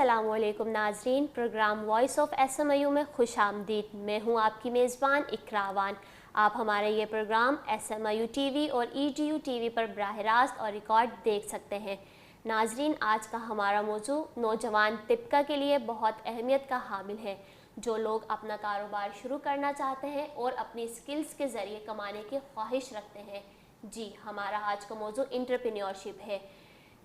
अस्सलामुअलैकुम नाजरीन, programme voice of SMIU में खुश आमदीद। मैं हूं आपकी मेज़बान इकरावान। आप हमारे ये प्रोग्राम SMIU TV और EDU TV पर बराह रास्त और रिकॉर्ड देख सकते हैं। नाजरीन, आज का हमारा मौजू नौजवान तबका के लिए बहुत अहमियत का हामिल है। जो लोग अपना कारोबार शुरू करना चाहते हैं और अपनी स्किल्स के ज़रिए कमाने की ख्वाहिश रखते हैं। जी, हमारा आज का मौजू एंटरप्रेन्योरशिप है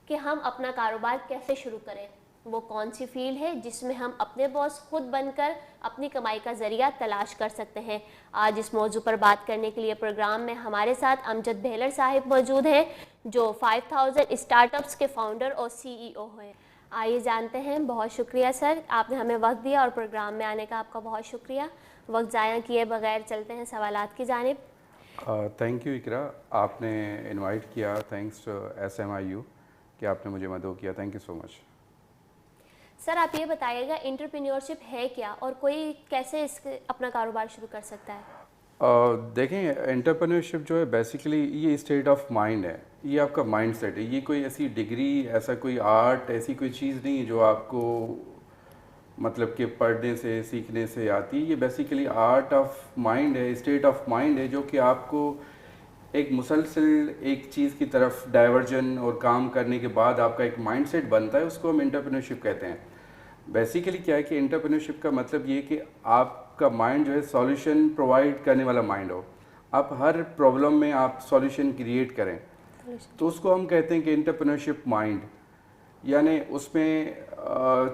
कि हम अपना कारोबार कैसे शुरू करें। वो कौन सी फील्ड है जिसमें हम अपने बॉस खुद बनकर अपनी कमाई का ज़रिया तलाश कर सकते हैं। आज इस मौजू पर बात करने के लिए प्रोग्राम में हमारे साथ अमजद बेहलर साहिब मौजूद हैं, जो 5000 स्टार्टअप्स के फाउंडर और CEO हैं। आइए जानते हैं। बहुत शुक्रिया सर, आपने हमें वक्त दिया और प्रोग्राम में आने का आपका बहुत शुक्रिया। वक्त ज़ाया किए बगैर चलते हैं सवालात की जानिब। थैंक यू इकरा, आपने इनवाइट किया। थैंक्स टू SMIU कि आपने मुझे मदद किया। Thank you so much. Sir, आप ये बताइएगा एंटरप्रेन्योरशिप है क्या और कोई कैसे अपना कारोबार शुरू कर सकता है? देखें, एंटरप्रेन्योरशिप जो है बेसिकली ये स्टेट ऑफ माइंड है, ये आपका माइंड सेट है। ये कोई ऐसी डिग्री, ऐसा कोई आर्ट, ऐसी कोई चीज़ नहीं है जो आपको मतलब कि पढ़ने से सीखने से आती है। ये बेसिकली आर्ट ऑफ माइंड है, स्टेट ऑफ माइंड है, जो कि आपको एक मुसलसल एक चीज़ की तरफ डाइवर्जन और काम करने के बाद आपका एक माइंडसेट बनता है, उसको हम एंटरप्रेन्योरशिप कहते हैं। बेसिकली क्या है कि एंटरप्रेन्योरशिप का मतलब ये कि आपका माइंड जो है सॉल्यूशन प्रोवाइड करने वाला माइंड हो। आप हर प्रॉब्लम में आप सॉल्यूशन क्रिएट करें, तो उसको हम कहते हैं कि एंटरप्रेन्योरशिप माइंड। यानी उसमें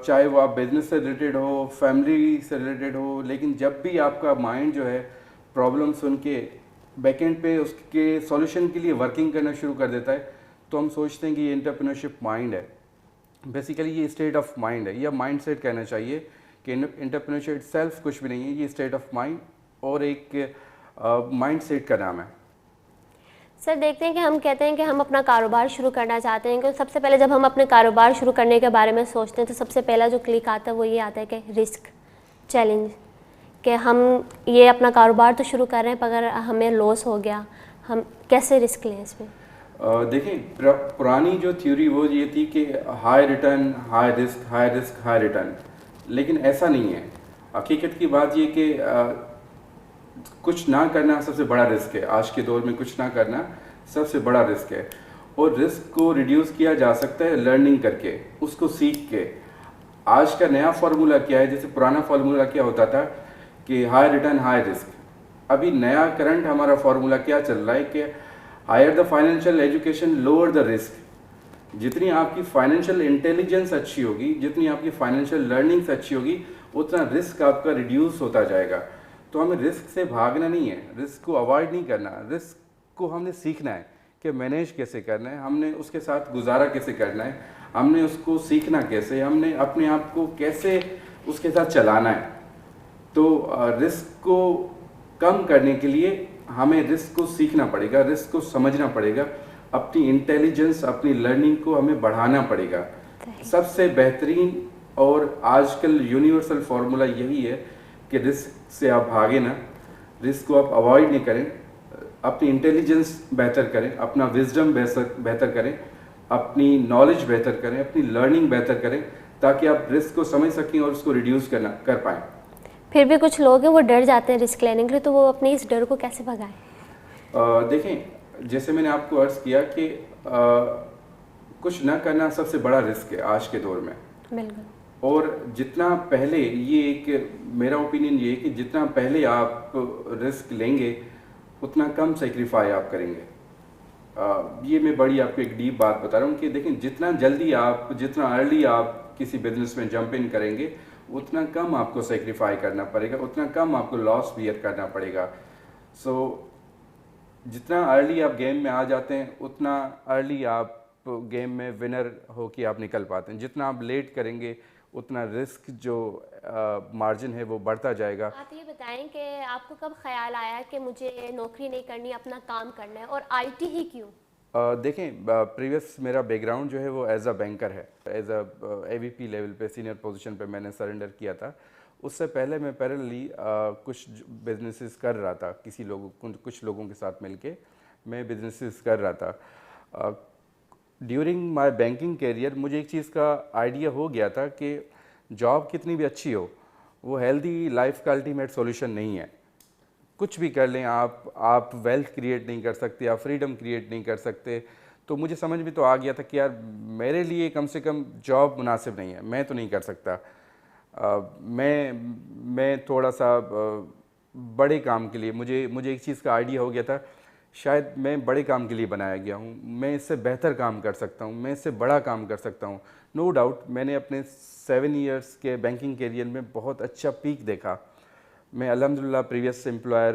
चाहे वो आप बिजनेस से रिलेटेड हो, फैमिली से रिलेटेड हो, लेकिन जब भी आपका माइंड जो है प्रॉब्लम सुन के बैकेंड पे उसके सॉल्यूशन के लिए वर्किंग करना शुरू कर देता है, तो हम सोचते हैं कि ये एंटरप्रेन्योरशिप माइंड है। बेसिकली ये स्टेट ऑफ माइंड है, या माइंड सेट कहना चाहिए कि एंटरप्रेन्योरशिप सेल्फ कुछ भी नहीं है, ये स्टेट ऑफ माइंड और एक माइंड सेट का नाम है। सर, देखते हैं कि हम कहते हैं कि हम अपना कारोबार शुरू करना चाहते हैं, कि सबसे पहले जब हम अपने कारोबार शुरू करने के बारे में सोचते हैं तो सबसे पहला जो क्लिक आता है वो ये आता है कि रिस्क, चैलेंज, कि हम ये अपना कारोबार तो शुरू कर रहे हैं पर अगर हमें लॉस हो गया, हम कैसे रिस्क लें इसमें? देखें, पुरानी जो थ्योरी वो ये थी कि high return high risk, high risk high return, लेकिन ऐसा नहीं है। हकीकत की बात ये कि कुछ ना करना सबसे बड़ा रिस्क है। आज के दौर में कुछ ना करना सबसे बड़ा रिस्क है, और रिस्क को रिड्यूस किया जा सकता है लर्निंग करके, उसको सीख के। आज का नया फार्मूला क्या है? जैसे पुराना फार्मूला क्या होता था कि हाई रिटर्न हाई रिस्क, अभी नया करंट हमारा फार्मूला क्या चल रहा है कि higher the financial education lower the risk. जितनी आपकी फाइनेंशियल इंटेलिजेंस अच्छी होगी, जितनी आपकी फाइनेंशियल लर्निंग्स अच्छी होगी, उतना रिस्क आपका रिड्यूस होता जाएगा। तो हमें रिस्क से भागना नहीं है, रिस्क को अवॉइड नहीं करना, रिस्क को हमने सीखना है कि मैनेज कैसे करना है, हमने उसके साथ गुजारा कैसे करना है, हमने उसको सीखना कैसे, हमने अपने आप को कैसे उसके साथ चलाना है। तो रिस्क को कम करने के लिए हमें रिस्क को सीखना पड़ेगा, रिस्क को समझना पड़ेगा, अपनी इंटेलिजेंस, अपनी लर्निंग को हमें बढ़ाना पड़ेगा। सबसे बेहतरीन और आजकल यूनिवर्सल फार्मूला यही है कि रिस्क से आप भागे ना, रिस्क को आप अवॉइड नहीं करें, अपनी इंटेलिजेंस बेहतर करें, अपना विजडम बेहतर करें, अपनी नॉलेज बेहतर करें, अपनी लर्निंग बेहतर करें, ताकि आप रिस्क को समझ सकें और उसको रिड्यूस कर पाएँ। फिर भी कुछ लोग हैं वो डर जाते हैं रिस्क लेने के लिए, तो वो अपने इस डर को कैसे भगाएं? देखें, जैसे मैंने आपको अर्ज़ किया कि कुछ ना करना सबसे बड़ा रिस्क है आज के दौर में। बिल्कुल। और जितना पहले, ये एक मेरा ओपिनियन ये है कि जितना पहले आप रिस्क लेंगे उतना कम सेक्रीफाई आप करेंगे। ये मैं बड़ी आपको एक डीप बात बता रहा हूँ कि देखें, जितना जल्दी आप, जितना अर्ली आप किसी बिजनेस में जंप इन करेंगे, उतना कम आपको सेक्रीफाई करना पड़ेगा, उतना कम आपको लॉस बियर करना पड़ेगा। सो जितना अर्ली आप गेम में आ जाते हैं, उतना अर्ली आप गेम में विनर हो के आप निकल पाते हैं। जितना आप लेट करेंगे, उतना रिस्क जो मार्जिन है वो बढ़ता जाएगा। आप ये बताएं कि आपको कब ख्याल आया कि मुझे नौकरी नहीं करनी, अपना काम करना है, और IT ही क्यों? देखें, प्रीवियस मेरा बैकग्राउंड जो है वो एज अ बैंकर है। एज अ AVP लेवल पे, सीनियर पोजीशन पे मैंने सरेंडर किया था। उससे पहले मैं पैरेलली कुछ बिजनेसेस कर रहा था, कुछ लोगों के साथ मिलके मैं बिजनेसेस कर रहा था। ड्यूरिंग माय बैंकिंग कैरियर मुझे एक चीज़ का आइडिया हो गया था कि जॉब कितनी भी अच्छी हो, वो हेल्दी लाइफ का अल्टीमेट सॉल्यूशन नहीं है। कुछ भी कर लें आप वेल्थ क्रिएट नहीं कर सकते, आप फ्रीडम क्रिएट नहीं कर सकते। तो मुझे समझ में तो आ गया था कि यार मेरे लिए कम से कम जॉब मुनासिब नहीं है, मैं तो नहीं कर सकता। मैं थोड़ा सा बड़े काम के लिए, मुझे एक चीज़ का आइडिया हो गया था, शायद मैं बड़े काम के लिए बनाया गया हूँ, मैं इससे बेहतर काम कर सकता हूँ, मैं इससे बड़ा काम कर सकता हूँ। नो डाउट मैंने अपने 7 इयर्स के बैंकिंग करियर में बहुत अच्छा पीक देखा। मैं अल्हम्दुलिल्लाह प्रीवियस एम्प्लॉयर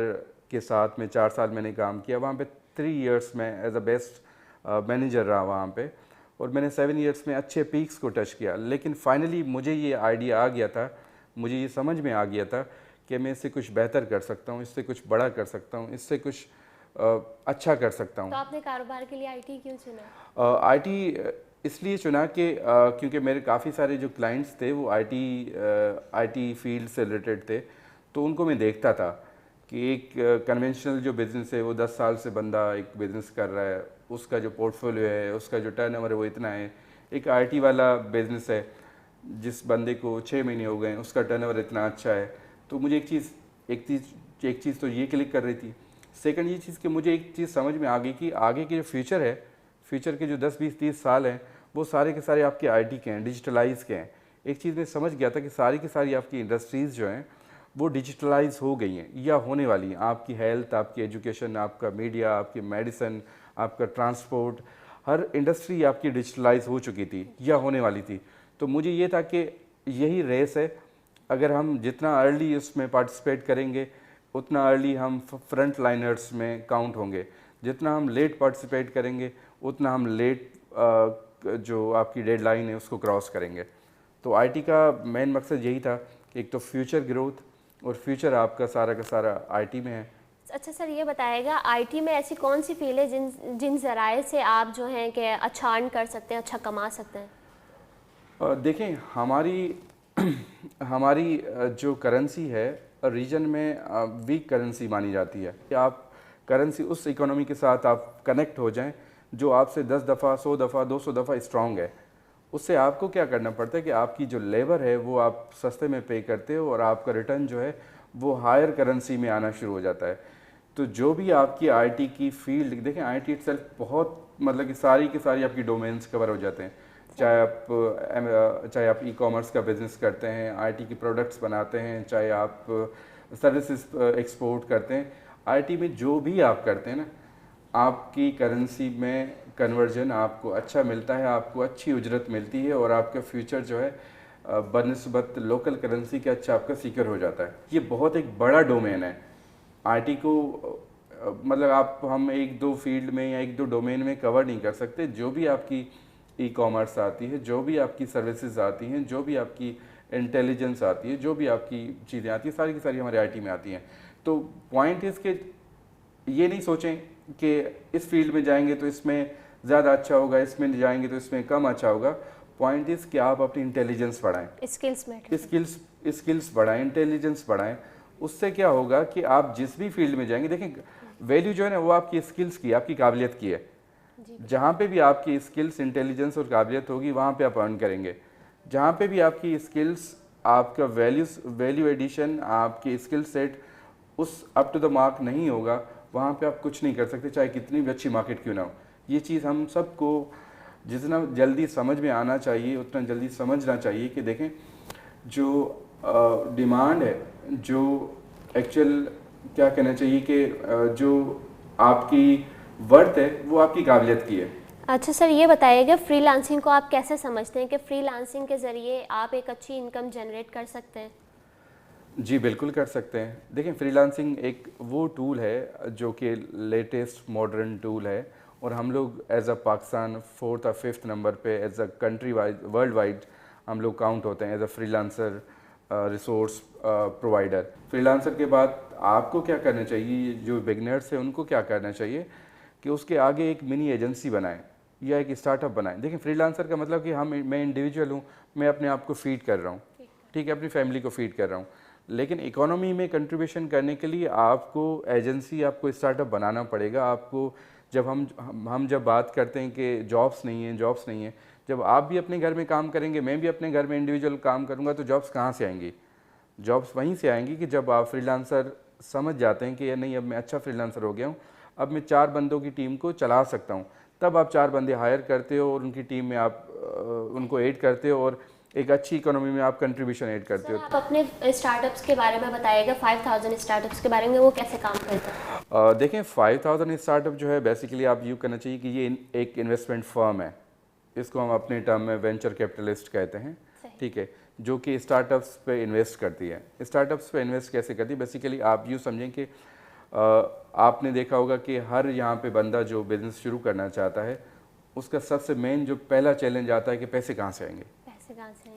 के साथ में 4 साल मैंने काम किया, वहाँ पे 3 इयर्स में एज अ बेस्ट मैनेजर रहा वहाँ पे, और मैंने 7 इयर्स में अच्छे पीक्स को टच किया। लेकिन फाइनली मुझे ये आइडिया आ गया था, मुझे ये समझ में आ गया था कि मैं इससे कुछ बेहतर कर सकता हूँ, इससे कुछ बड़ा कर सकता हूँ, इससे कुछ अच्छा कर सकता हूँ। तो आपने कारोबार के लिए आईटी क्यों चुना? आईटी इसलिए चुना कि क्योंकि मेरे काफ़ी सारे जो क्लाइंट्स थे वो आईटी फील्ड से रिलेटेड थे, तो उनको मैं देखता था कि एक कन्वेंशनल जो बिज़नेस है वो 10 साल से बंदा एक बिज़नेस कर रहा है, उसका जो पोर्टफोलियो है, उसका जो टर्नओवर है वो इतना है। एक आईटी वाला बिज़नेस है जिस बंदे को 6 महीने हो गए, उसका टर्नओवर इतना अच्छा है। तो मुझे एक चीज़ तो ये क्लिक कर रही थी। सेकंड ये चीज़ कि मुझे एक चीज़ समझ में आ गई कि आगे के जो फ्यूचर है, फ्यूचर के जो 10 20 30 साल हैं, वो सारे के सारे आपके आईटी के हैं, डिजिटलाइज के हैं। एक चीज़ मैं समझ गया था कि सारी की सारी आपकी इंडस्ट्रीज़ जो हैं वो डिजिटलाइज हो गई हैं या होने वाली हैं। आपकी हेल्थ, आपकी एजुकेशन, आपका मीडिया, आपकी मेडिसिन, आपका ट्रांसपोर्ट, हर इंडस्ट्री आपकी डिजिटलाइज हो चुकी थी या होने वाली थी। तो मुझे ये था कि यही रेस है, अगर हम जितना अर्ली उसमें पार्टिसिपेट करेंगे उतना अर्ली हम फ्रंट लाइनर्स में काउंट होंगे, जितना हम लेट पार्टिसिपेट करेंगे उतना हम लेट जो आपकी डेडलाइन है उसको क्रॉस करेंगे। तो आईटी का मेन मकसद यही था, एक तो फ्यूचर ग्रोथ, और फ्यूचर आपका सारा का सारा आईटी में है। अच्छा सर, ये बताएगा आईटी में ऐसी कौन सी फील्ड है जिन जिन जराए से आप जो हैं कि अच्छा अर्न कर सकते हैं, अच्छा कमा सकते हैं? देखें हमारी हमारी जो करेंसी है रीजन में वीक करेंसी मानी जाती है कि आप करेंसी उस इकोनॉमी के साथ आप कनेक्ट हो जाएं जो आपसे 10 दफ़ा 100 दफ़ा 200 दफ़ा स्ट्रांग है। उससे आपको क्या करना पड़ता है कि आपकी जो लेबर है वो आप सस्ते में पे करते हो और आपका रिटर्न जो है वो हायर करेंसी में आना शुरू हो जाता है। तो जो भी आपकी आईटी की फील्ड, देखें आईटी इटसेल्फ बहुत मतलब कि सारी की सारी आपकी डोमेन्स कवर हो जाते हैं। चाहे आप ई कॉमर्स का बिज़नेस करते हैं, आईटी की प्रोडक्ट्स बनाते हैं, चाहे आप सर्विसेज एक्सपोर्ट करते हैं, आईटी में जो भी आप करते हैं ना, आपकी करेंसी में कन्वर्जन आपको अच्छा मिलता है, आपको अच्छी उजरत मिलती है और आपका फ्यूचर जो है बनस्बत लोकल करेंसी के अच्छा आपका सिक्योर हो जाता है। ये बहुत एक बड़ा डोमेन है आईटी को, मतलब आप हम एक दो फील्ड में या एक दो डोमेन में कवर नहीं कर सकते। जो भी आपकी ई कॉमर्स आती है, जो भी आपकी सर्विसेज आती हैं, जो भी आपकी इंटेलिजेंस आती है, जो भी आपकी चीज़ें आती हैं, सारी की सारी हमारे आईटी में आती हैं। तो पॉइंट इज़ के ये नहीं सोचें कि इस फील्ड में जाएंगे तो इसमें ज़्यादा अच्छा होगा, इसमें जाएंगे तो इसमें कम अच्छा होगा। पॉइंट इज़ कि आप अपनी इंटेलिजेंस बढ़ाएं, स्किल्स बढ़ाएं, इंटेलिजेंस बढ़ाएं। उससे क्या होगा कि आप जिस भी फील्ड में जाएंगे, देखें वैल्यू जो है ना वो आपकी स्किल्स की, आपकी काबिलियत की है। जहाँ पे भी आपकी स्किल्स, इंटेलिजेंस और काबिलियत होगी वहाँ पे आप अर्न करेंगे। जहाँ पे भी आपकी स्किल्स, आपका वैल्यू एडिशन, आपकी स्किल सेट उस अप टू द मार्क नहीं होगा, वहाँ पे आप कुछ नहीं कर सकते, चाहे कितनी भी अच्छी मार्केट क्यों ना हो। ये चीज़ हम सबको जितना जल्दी समझ में आना चाहिए उतना जल्दी समझना चाहिए कि देखें जो डिमांड है, जो एक्चुअल क्या कहना चाहिए कि जो आपकी वर्थ है वो आपकी काबिलियत की है। अच्छा सर, ये बताइएगा फ्रीलांसिंग को आप कैसे समझते हैं कि फ्रीलांसिंग के ज़रिए आप एक अच्छी इनकम जनरेट कर सकते हैं? जी बिल्कुल कर सकते हैं। देखिए फ्रीलांसिंग एक वो टूल है जो कि लेटेस्ट मॉडर्न टूल है और हम लोग एज अ पाकिस्तान 4th और 5th नंबर पे as a country wide, world wide हम लोग काउंट होते हैं as a freelancer resource provider. Freelancer के बाद आपको क्या करना चाहिए, जो बिगनर्स हैं उनको क्या करना चाहिए कि उसके आगे एक मिनी एजेंसी बनाएं या एक स्टार्टअप बनाएं। देखिए फ्रीलांसर का मतलब कि मैं इंडिविजुअल हूँ, मैं अपने आप को फीड कर रहा हूँ, ठीक है, अपनी फैमिली को फीड कर रहा हूँ। लेकिन इकोनॉमी में कंट्रीब्यूशन करने के लिए आपको एजेंसी, आपको स्टार्टअप बनाना पड़ेगा। आपको जब हम जब बात करते हैं कि जॉब्स नहीं हैं, जब आप भी अपने घर में काम करेंगे, मैं भी अपने घर में इंडिविजुअल काम करूँगा, तो जॉब्स कहाँ से आएंगी? जॉब्स वहीं से आएंगी कि जब आप फ्रीलांसर समझ जाते हैं कि ये नहीं, अब मैं अच्छा फ्रीलांसर हो गया हूँ, अब मैं 4 बंदों की टीम को चला सकता हूँ, तब आप 4 बंदे हायर करते हो और उनकी टीम में आप उनको एड करते हो और एक अच्छी इकोनॉमी में आप कंट्रीब्यूशन ऐड करते हो। आप अपने स्टार्टअप्स के बारे में बताइएगा, 5000 स्टार्टअप्स के बारे में, वो कैसे काम करते हैं? देखें, 5000 स्टार्टअप जो है बेसिकली आप यूँ करना चाहिए कि ये एक इन्वेस्टमेंट फर्म है। इसको हम अपने टर्म में वेंचर कैपिटलिस्ट कहते हैं, ठीक है, जो कि स्टार्टअप्स पे इन्वेस्ट करती है। स्टार्टअप्स पे इन्वेस्ट कैसे करती है? बेसिकली आप यूँ समझें कि आपने देखा होगा कि हर यहाँ पे बंदा जो बिज़नेस शुरू करना चाहता है, उसका सबसे मेन जो पहला चैलेंज आता है कि पैसे कहाँ से आएंगे,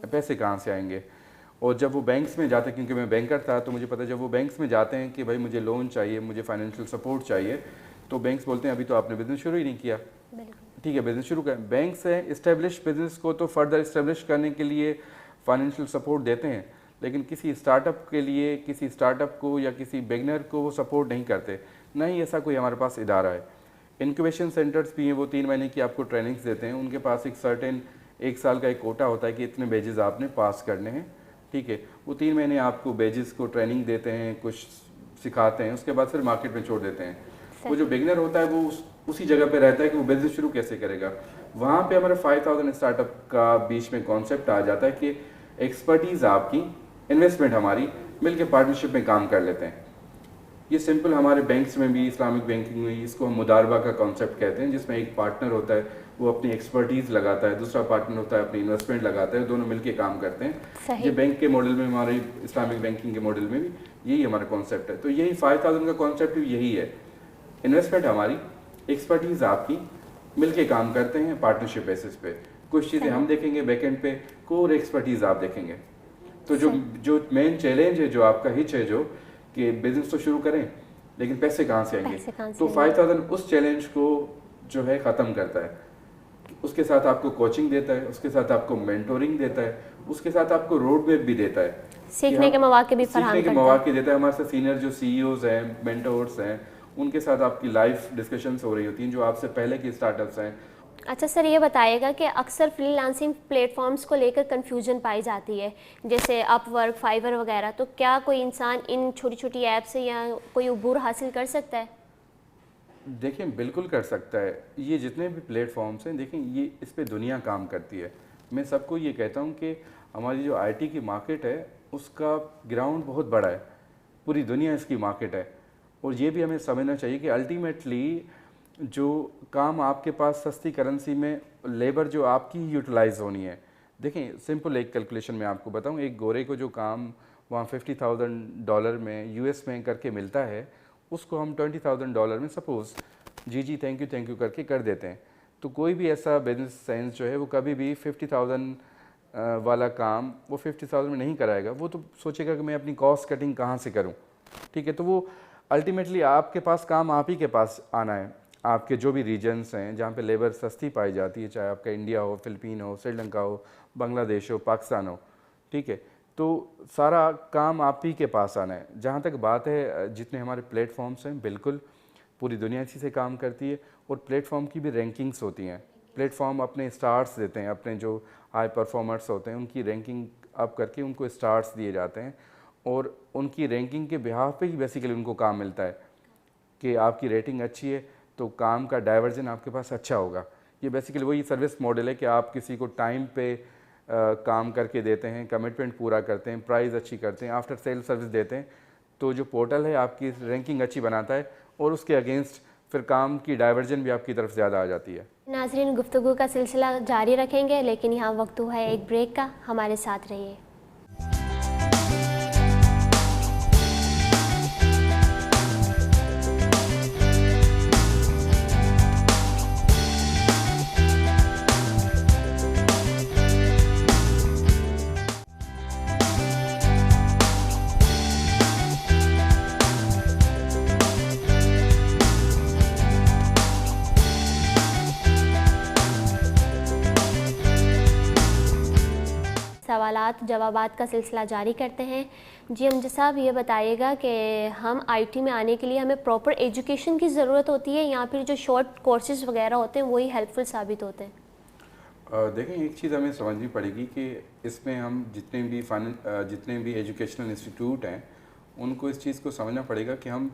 पैसे कहाँ से आएंगे। और जब वो बैंक्स में जाते हैं, क्योंकि मैं बैंकर था तो मुझे पता है, जब वो बैंक्स में जाते हैं कि भाई मुझे लोन चाहिए, मुझे फाइनेंशियल सपोर्ट चाहिए, तो बैंक्स बोलते हैं अभी तो आपने बिज़नेस शुरू ही नहीं किया, ठीक है, बिज़नेस शुरू करें। बैंक्स हैं इस्टेब्लिश बिज़नेस को तो फर्दर इस्टेब्लिश करने के लिए फाइनेंशियल सपोर्ट देते हैं, लेकिन किसी स्टार्टअप के लिए, किसी स्टार्टअप को या किसी बिगनर को वो सपोर्ट नहीं करते। नहीं, ऐसा कोई हमारे पास इदारा है। इंक्यूबेशन सेंटर्स भी हैं, वो 3 महीने की आपको ट्रेनिंग्स देते हैं। उनके पास एक सर्टेन 1 साल का एक कोटा होता है कि इतने बेजेस आपने पास करने हैं, ठीक है। वो 3 महीने आपको बेजेस को ट्रेनिंग देते हैं, कुछ सिखाते हैं, उसके बाद फिर मार्केट में छोड़ देते हैं। वो जो बिगनर होता है वो उसी जगह पे रहता है कि वो बिजनेस शुरू कैसे करेगा। वहाँ पे हमारे 5000 स्टार्टअप का बीच में कॉन्सेप्ट आ जाता है कि एक्सपर्टीज़ आपकी, इन्वेस्टमेंट हमारी, मिलके पार्टनरशिप में काम कर लेते हैं। ये सिंपल हमारे बैंक्स में भी, इस्लामिक बैंकिंग में, इसको हम मुदारबा का कॉन्सेप्ट कहते हैं, जिसमें एक पार्टनर होता है, वो अपनी एक्सपर्टीज़ लगाता है, दूसरा पार्टनर होता है अपनी इन्वेस्टमेंट लगाता है, दोनों मिलके काम करते हैं। ये बैंक के मॉडल में, हमारे इस्लामिक बैंकिंग के मॉडल में भी यही हमारा कॉन्सेप्ट है। तो यही 5000 का कॉन्सेप्ट भी यही है, इन्वेस्टमेंट हमारी, एक्सपर्टीज़ आपकी, मिलके काम करते हैं पार्टनरशिप बेसिस पे। कुछ चीज़ें हम देखेंगे बैकएंड पे, कोर एक्सपर्टीज़ आप देखेंगे। तो जो मेन चैलेंज है, जो आपका हिच है, जो कि बिजनेस तो शुरू करें लेकिन पैसे कहाँ से आएंगे, तो 5000 उस चैलेंज को जो है ख़त्म करता है। उसके साथ आपको कोचिंग देता है, उसके साथ आपको मेंटोरिंग देता है, उसके साथ आपको रोड मैप भी देता है, सीखने के मौके भी फराहम करता है। मौके देता है। हमारे साथ सीनियर जो सीईओज हैं, मेंटोर्स हैं, उनके साथ आपकी लाइव डिस्कशंस हो रही होती हैं, जो आपसे पहले की स्टार्टअप्स हैं। अच्छा सर, ये बताइएगा कि अक्सर फ्रीलांसिंग प्लेटफॉर्म्स को लेकर कन्फ्यूजन पाई जाती है, जैसे अपवर्क, फाइवर वगैरह, तो क्या कोई इंसान इन छोटी छोटी ऐप से या कोई अबूर हासिल कर सकता है? देखिए, बिल्कुल कर सकता है। ये जितने भी प्लेटफॉर्म्स हैं, देखें, ये इस पे दुनिया काम करती है। मैं सबको ये कहता हूँ कि हमारी जो आईटी की मार्केट है, उसका ग्राउंड बहुत बड़ा है, पूरी दुनिया इसकी मार्केट है। और ये भी हमें समझना चाहिए कि अल्टीमेटली जो काम आपके पास सस्ती करेंसी में, लेबर जो आपकी यूटिलाइज होनी है। देखें, सिंपल एक कैलकुलेशन मैं आपको बताऊं, एक गोरे को जो काम वहाँ $50,000 में यूएस में करके मिलता है, उसको हम $20,000 में सपोज़ जी थैंक यू करके कर देते हैं। तो कोई भी ऐसा बिजनेस सेंस जो है, वो कभी भी 50,000 वाला काम वो 50,000 में नहीं कराएगा। वो तो सोचेगा कि मैं अपनी कॉस्ट कटिंग कहाँ से करूँ, ठीक है। तो वो अल्टीमेटली आपके पास काम आप ही के पास आना है। आपके जो भी रीजन्स हैं जहाँ पे लेबर सस्ती पाई जाती है, चाहे आपका इंडिया हो, फिलिपीन हो, श्रीलंका हो, बांग्लादेश हो, पाकिस्तान हो, ठीक है, तो सारा काम आप ही के पास आना है। जहाँ तक बात है जितने हमारे प्लेटफॉर्म्स हैं, बिल्कुल पूरी दुनिया इसी से काम करती है। और प्लेटफॉर्म की भी रैंकिंग्स होती हैं। प्लेटफॉर्म अपने स्टार्स देते हैं, अपने जो हाई परफॉर्मर्स होते हैं उनकी रैंकिंग अप करके उनको स्टार्स दिए जाते हैं, और उनकी रैंकिंग के बिहाफ पे ही बेसिकली उनको काम मिलता है कि आपकी रेटिंग अच्छी है तो काम का डाइवर्जन आपके पास अच्छा होगा। ये बेसिकली वही सर्विस मॉडल है कि आप किसी को टाइम पे काम करके देते हैं, कमिटमेंट पूरा करते हैं, प्राइस अच्छी करते हैं, आफ्टर सेल सर्विस देते हैं, तो जो पोर्टल है आपकी रैंकिंग अच्छी बनाता है और उसके अगेंस्ट फिर काम की डाइवर्जन भी आपकी तरफ ज़्यादा आ जाती है। नाज़रीन, गुफ्तगू का सिलसिला जारी रखेंगे, लेकिन यहाँ वक्त हुआ है एक ब्रेक का। हमारे साथ रहिए। सवालात जवाबात का सिलसिला जारी करते हैं। जी अमजद साहब, ये बताइएगा कि हम आईटी में आने के लिए हमें प्रॉपर एजुकेशन की ज़रूरत होती है या फिर जो शॉर्ट कोर्सेज वगैरह होते हैं वही हेल्पफुल साबित होते हैं? देखें, एक चीज़ हमें समझनी पड़ेगी कि इसमें हम जितने भी एजुकेशनल इंस्टीट्यूट हैं उनको इस चीज़ को समझना पड़ेगा कि हम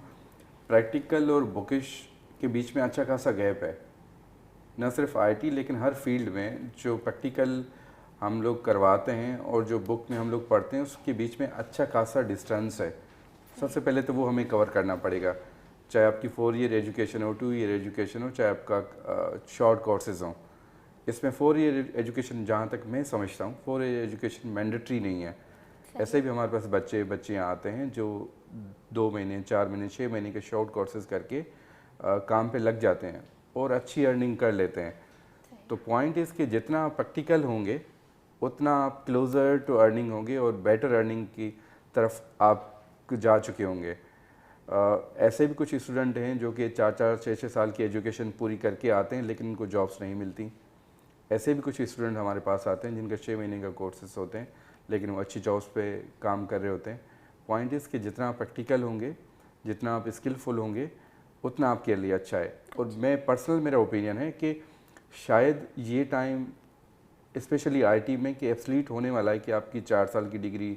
प्रैक्टिकल और बुकिश के बीच में अच्छा खासा गैप है। न सिर्फ आईटी लेकिन हर फील्ड में जो प्रैक्टिकल हम लोग करवाते हैं और जो बुक में हम लोग पढ़ते हैं उसके बीच में अच्छा खासा डिस्टेंस है। सबसे पहले तो वो हमें कवर करना पड़ेगा, चाहे आपकी 4 ईयर एजुकेशन हो, 2 ईयर एजुकेशन हो, चाहे आपका शॉर्ट कोर्सेज हों। इसमें 4 ईयर एजुकेशन जहाँ तक मैं समझता हूँ 4 ईयर एजुकेशन मैंडेटरी नहीं है। ऐसे भी हमारे पास बच्चियाँ आते हैं जो 2 महीने, 4 महीने, 6 महीने के शॉर्ट कोर्सेज करके काम पे लग जाते हैं और अच्छी अर्निंग कर लेते हैं। तो पॉइंट इज़ कि जितना आप प्रैक्टिकल होंगे उतना आप क्लोज़र टू अर्निंग होंगे और बेटर अर्निंग की तरफ आप जा चुके होंगे। ऐसे भी कुछ स्टूडेंट हैं जो कि 4-4, 6-6 साल की एजुकेशन पूरी करके आते हैं लेकिन उनको जॉब्स नहीं मिलती। ऐसे भी कुछ स्टूडेंट हमारे पास आते हैं जिनका 6 महीने का कोर्सेस होते हैं लेकिन वो अच्छी जॉब्स पे काम कर रहे होते हैं। पॉइंट इज़ कि जितना आप प्रैक्टिकल होंगे, जितना आप स्किलफुल होंगे, उतना आपके लिए अच्छा है। और मैं पर्सनल मेरा ओपिनियन है कि शायद ये टाइम स्पेशली आईटी में कि एब्सलीट होने वाला है कि आपकी 4 साल की डिग्री,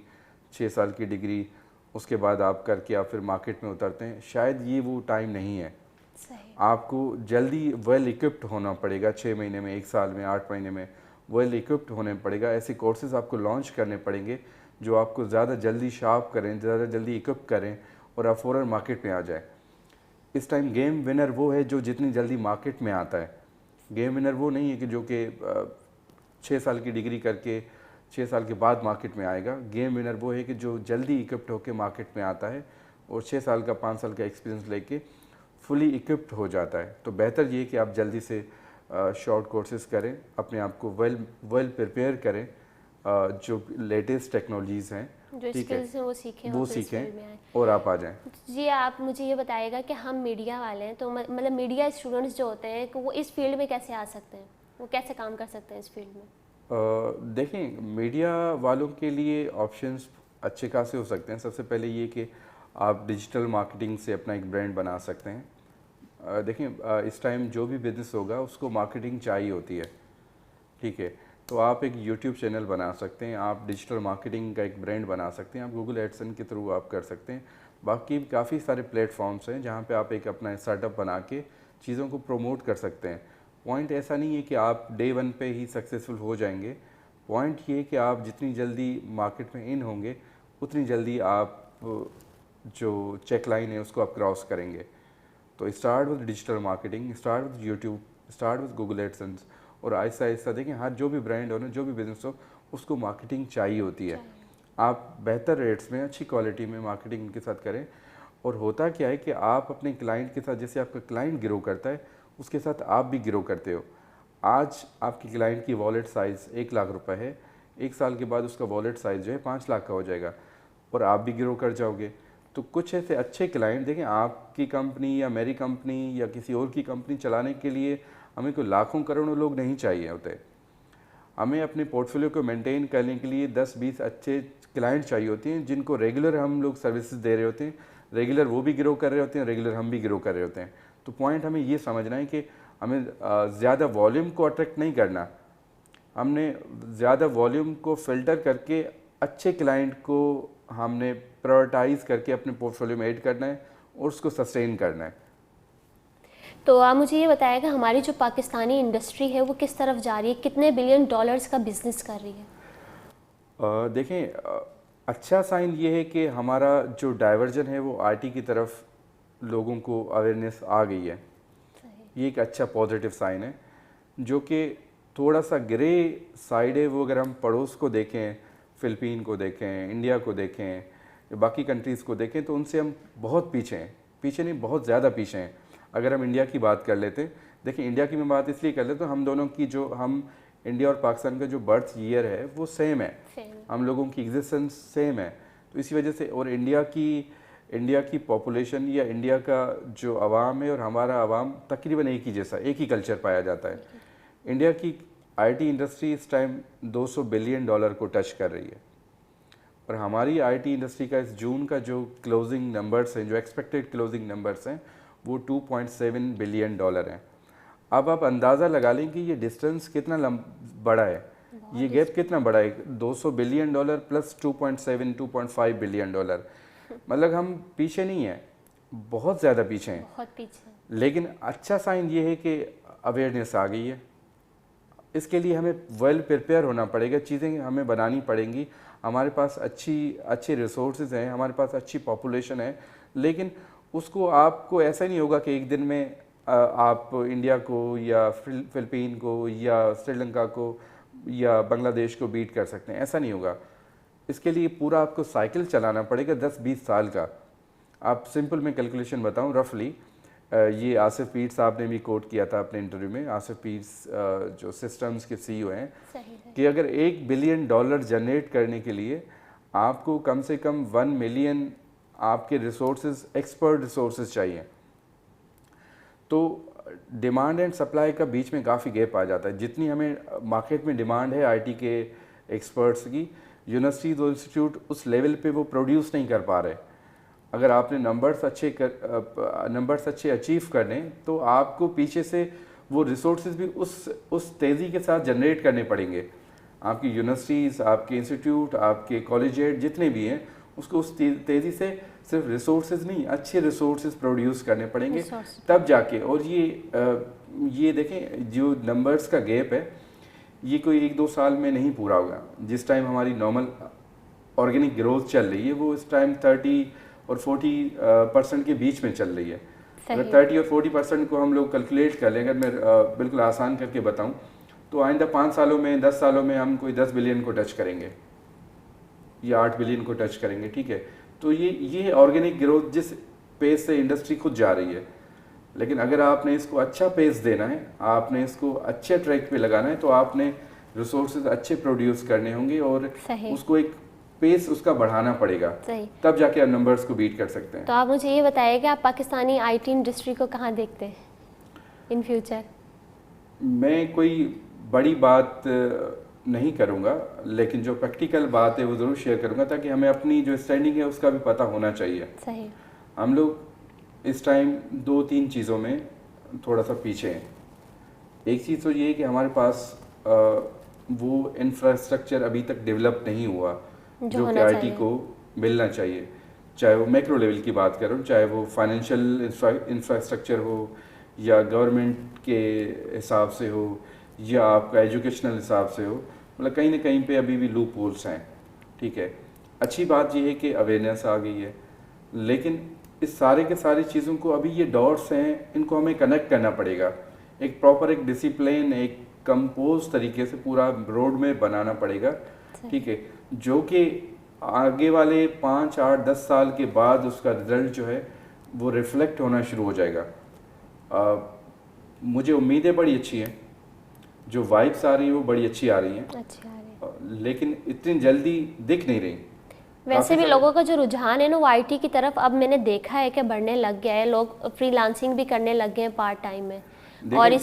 6 साल की डिग्री उसके बाद आप करके आप फिर मार्केट में उतरते हैं। शायद ये वो टाइम नहीं है। सही। आपको जल्दी वेल इक्विप्ड होना पड़ेगा। 6 महीने में, 1 साल में, 8 महीने में वेल इक्विप्ड होने पड़ेगा। ऐसे कोर्सेज आपको लॉन्च करने पड़ेंगे जो आपको ज़्यादा जल्दी शार्प करें, ज़्यादा जल्दी इक्विप करें और आप फ़ौरन मार्केट में आ जाए। इस टाइम गेम विनर वो है जो जितनी जल्दी मार्केट में आता है। गेम विनर वो नहीं है कि जो कि 6 साल की डिग्री करके 6 साल के बाद मार्केट में आएगा। गेम विनर वो है कि जो जल्दी इक्विप्ड होकर मार्केट में आता है और 6 साल का, 5 साल का एक्सपीरियंस लेके फुली इक्विप्ड हो जाता है। तो बेहतर ये कि आप जल्दी से शॉर्ट कोर्सेज करें, अपने आप को वेल प्रिपेयर करें, जो लेटेस्ट टेक्नोलॉजीज़ हैं, जो ठीक है, स्किल्स हैं वो सीखें वो और फिर इस सीखें फील्ड में आएँ। और आप आ जाएं। जी, आप मुझे ये बताइएगा कि हम मीडिया वाले हैं तो मतलब मीडिया स्टूडेंट्स जो होते हैं कि वो इस फील्ड में कैसे आ सकते हैं, वो कैसे काम कर सकते हैं इस फील्ड में? देखें, मीडिया वालों के लिए ऑप्शंस अच्छे खासे हो सकते हैं। सबसे पहले ये कि आप डिजिटल मार्केटिंग से अपना एक ब्रांड बना सकते हैं। देखें, इस टाइम जो भी बिज़नेस होगा उसको मार्केटिंग चाहिए होती है, ठीक है। तो आप एक यूट्यूब चैनल बना सकते हैं, आप डिजिटल मार्केटिंग का एक ब्रांड बना सकते हैं, आप गूगल एडसेंस के थ्रू आप कर सकते हैं। बाकी काफ़ी सारे प्लेटफॉर्म्स हैं जहाँ पे आप एक अपना स्टार्टअप बना के चीज़ों को प्रमोट कर सकते हैं। पॉइंट ऐसा नहीं है कि आप डे 1 पे ही सक्सेसफुल हो जाएंगे। पॉइंट ये कि आप जितनी जल्दी मार्केट में इन होंगे उतनी जल्दी आप जो चेक लाइन है उसको आप क्रॉस करेंगे। तो start with digital marketing, start with YouTube, start with Google AdSense और आहिस्ता आहिस्ता देखें हर जो भी ब्रांड हो ना, जो भी बिजनेस हो, उसको मार्केटिंग चाहिए होती है। आप बेहतर रेट्स में, अच्छी क्वालिटी में मार्केटिंग उनके साथ करें। और होता क्या है कि आप अपने क्लाइंट के साथ, जैसे आपका क्लाइंट ग्रो करता है उसके साथ आप भी ग्रो करते हो। आज आपकी क्लाइंट की वॉलेट साइज़ 1 लाख रुपए है, 1 साल के बाद उसका वॉलेट साइज़ जो है 5 लाख का हो जाएगा और आप भी ग्रो कर जाओगे। तो कुछ ऐसे अच्छे क्लाइंट देखें, आपकी कंपनी या मेरी कंपनी या किसी और की कंपनी चलाने के लिए हमें कोई लाखों करोड़ों लोग नहीं चाहिए होते। हमें अपने पोर्टफोलियो को मेंटेन करने के लिए 10-20 अच्छे क्लाइंट चाहिए होते हैं जिनको रेगुलर हम लोग सर्विसेज दे रहे होते हैं। रेगुलर वो भी ग्रो कर रहे होते हैं, रेगुलर हम भी ग्रो कर रहे होते हैं। तो पॉइंट हमें ये समझना है कि हमें ज़्यादा वॉल्यूम को अट्रैक्ट नहीं करना, हमने ज़्यादा वॉल्यूम को फ़िल्टर करके अच्छे क्लाइंट को हमने प्रायोरिटाइज़ करके अपने पोर्टफोलियो में ऐड करना है और उसको सस्टेन करना है। तो आप मुझे ये बताइएगा हमारी जो पाकिस्तानी इंडस्ट्री है वो किस तरफ जा रही है, कितने बिलियन डॉलर्स का बिजनेस कर रही है? देखें, अच्छा साइन ये है कि हमारा जो डाइवर्जन है वो आईटी की तरफ लोगों को अवेयरनेस आ गई है। ये एक अच्छा पॉजिटिव साइन है। जो कि थोड़ा सा ग्रे साइड है वो अगर हम पड़ोस को देखें, फ़िलिपीन को देखें, इंडिया को देखें, बाकी कंट्रीज़ को देखें, तो उनसे हम बहुत पीछे हैं। पीछे नहीं, बहुत ज़्यादा पीछे हैं। अगर हम इंडिया की बात कर लेते, देखिए इंडिया की मैं बात इसलिए कर लेता हूँ, हम दोनों की जो इंडिया और पाकिस्तान का जो बर्थ ईयर है वो सेम है, हम लोगों की एग्जिस्टेंस सेम है। तो इसी वजह से, और इंडिया की पॉपुलेशन या इंडिया का जो आवाम है और हमारा आवाम तकरीबन एक ही जैसा, एक ही कल्चर पाया जाता है। इंडिया की आईटी इंडस्ट्री इस टाइम $200 बिलियन को टच कर रही है और हमारी आईटी इंडस्ट्री का इस जून का जो क्लोजिंग नंबर्स हैं, जो एक्सपेक्टेड क्लोजिंग नंबर्स हैं, वो $2.7 बिलियन हैं। अब आप अंदाज़ा लगा लें कि ये डिस्टेंस कितना बड़ा है, ये गैप कितना बड़ा है, $200 बिलियन प्लस 2.7 2.5 बिलियन डॉलर। मतलब हम पीछे नहीं हैं, बहुत ज़्यादा पीछे हैं, बहुत पीछे। लेकिन अच्छा साइन ये है कि अवेयरनेस आ गई है। इसके लिए हमें वेल प्रिपेयर होना पड़ेगा, चीज़ें हमें बनानी पड़ेंगी। हमारे पास अच्छे रिसोर्सेज हैं, हमारे पास अच्छी पॉपुलेशन है, लेकिन उसको आपको ऐसा नहीं होगा कि एक दिन में आप इंडिया को या फिलिपीन को या श्रीलंका को या बांग्लादेश को बीट कर सकते हैं, ऐसा नहीं होगा। इसके लिए पूरा आपको साइकिल चलाना पड़ेगा 10-20 साल का। आप सिंपल मैं कैलकुलेशन बताऊं रफली, ये आसिफ पीर साहब ने भी कोट किया था अपने इंटरव्यू में। आसिफ पीर जो सिस्टम्स के सीईओ हैं, कि अगर $1 बिलियन जनरेट करने के लिए आपको कम से कम 1 मिलियन आपके रिसोर्सेज, एक्सपर्ट रिसोर्सेज चाहिए, तो डिमांड एंड सप्लाई का बीच में काफ़ी गैप आ जाता है। जितनी हमें मार्केट में डिमांड है आईटी के एक्सपर्ट्स की, यूनिवर्सिटीज और इंस्टीट्यूट उस लेवल पे वो प्रोड्यूस नहीं कर पा रहे। अगर आपने नंबर्स अच्छे अचीव करने, तो आपको पीछे से वो रिसोर्सेज भी उस तेज़ी के साथ जनरेट करने पड़ेंगे। आपकी यूनिवर्सिटीज़, आपके इंस्टीट्यूट, आपके कॉलेजेट जितने भी हैं, उसको उस तेज़ी से सिर्फ रिसोर्सेज नहीं, अच्छे रिसोर्सेज प्रोड्यूस करने पड़ेंगे, तब जाके। और ये देखें, जो नंबर्स का गैप है, ये कोई 1-2 साल में नहीं पूरा होगा। जिस टाइम हमारी नॉर्मल ऑर्गेनिक ग्रोथ चल रही है, वो इस टाइम 30 और 40% के बीच में चल रही है। अगर 30 और 40% को हम लोग कैलकुलेट कर लें, अगर मैं बिल्कुल आसान करके बताऊं, तो आइंदा 5 सालों में, 10 सालों में हम कोई 10 बिलियन को टच करेंगे या 8 बिलियन को टच करेंगे, ठीक है। तो ये ऑर्गेनिक ग्रोथ जिस पेस से इंडस्ट्री खुद जा रही है। लेकिन अगर आपने इसको अच्छा पेस देना है, आपने इसको अच्छे ट्रैक पे लगाना है, तो आपने रिसोर्सेज अच्छे प्रोड्यूस करने होंगे और उसको एक पेस उसका बढ़ाना पड़ेगा, तब जाके आप नंबर्स को बीट कर सकते हैं। तो आप मुझे ये बताइए कि आप पाकिस्तानी आईटी इंडस्ट्री को कहाँ देखते हैं इन फ्यूचर? मैं कोई बड़ी बात नहीं करूँगा, लेकिन जो प्रैक्टिकल बात है वो ज़रूर शेयर करूँगा, ताकि हमें अपनी जो स्टैंडिंग है उसका भी पता होना चाहिए। सही। हम लोग इस टाइम 2-3 चीज़ों में थोड़ा सा पीछे हैं। एक चीज़ तो ये है कि हमारे पास वो इंफ्रास्ट्रक्चर अभी तक डेवलप नहीं हुआ जो कि आईटी को मिलना चाहिए। चाहे वो मैक्रो लेवल की बात करूँ, चाहे वो फाइनेंशियल इंफ्रास्ट्रक्चर हो, या गवर्नमेंट के हिसाब से हो, या आपका एजुकेशनल हिसाब से हो, मतलब कहीं ना कहीं पे अभी भी लूप होल्स हैं, ठीक है। अच्छी बात यह है कि अवेयरनेस आ गई है, लेकिन इस सारे के सारी चीज़ों को, अभी ये डॉट्स हैं, इनको हमें कनेक्ट करना पड़ेगा। एक प्रॉपर, एक डिसिप्लिन, एक कंपोज तरीके से पूरा रोड में बनाना पड़ेगा, ठीक है, जो कि आगे वाले 5, 8, 10 साल के बाद उसका रिजल्ट जो है वो रिफ्लेक्ट होना शुरू हो जाएगा। मुझे उम्मीदें बड़ी अच्छी हैं, जो वाइब्स आ रही हैं वो बड़ी अच्छी आ रही हैं, लेकिन इतनी जल्दी दिख नहीं रही। वैसे भी लोगों का जो रुझान है ना वो आईटी की तरफ अब मैंने देखा है कि बढ़ने लग गया है। लोग फ्रीलांसिंग भी करने लग गए हैं पार्ट टाइम में। और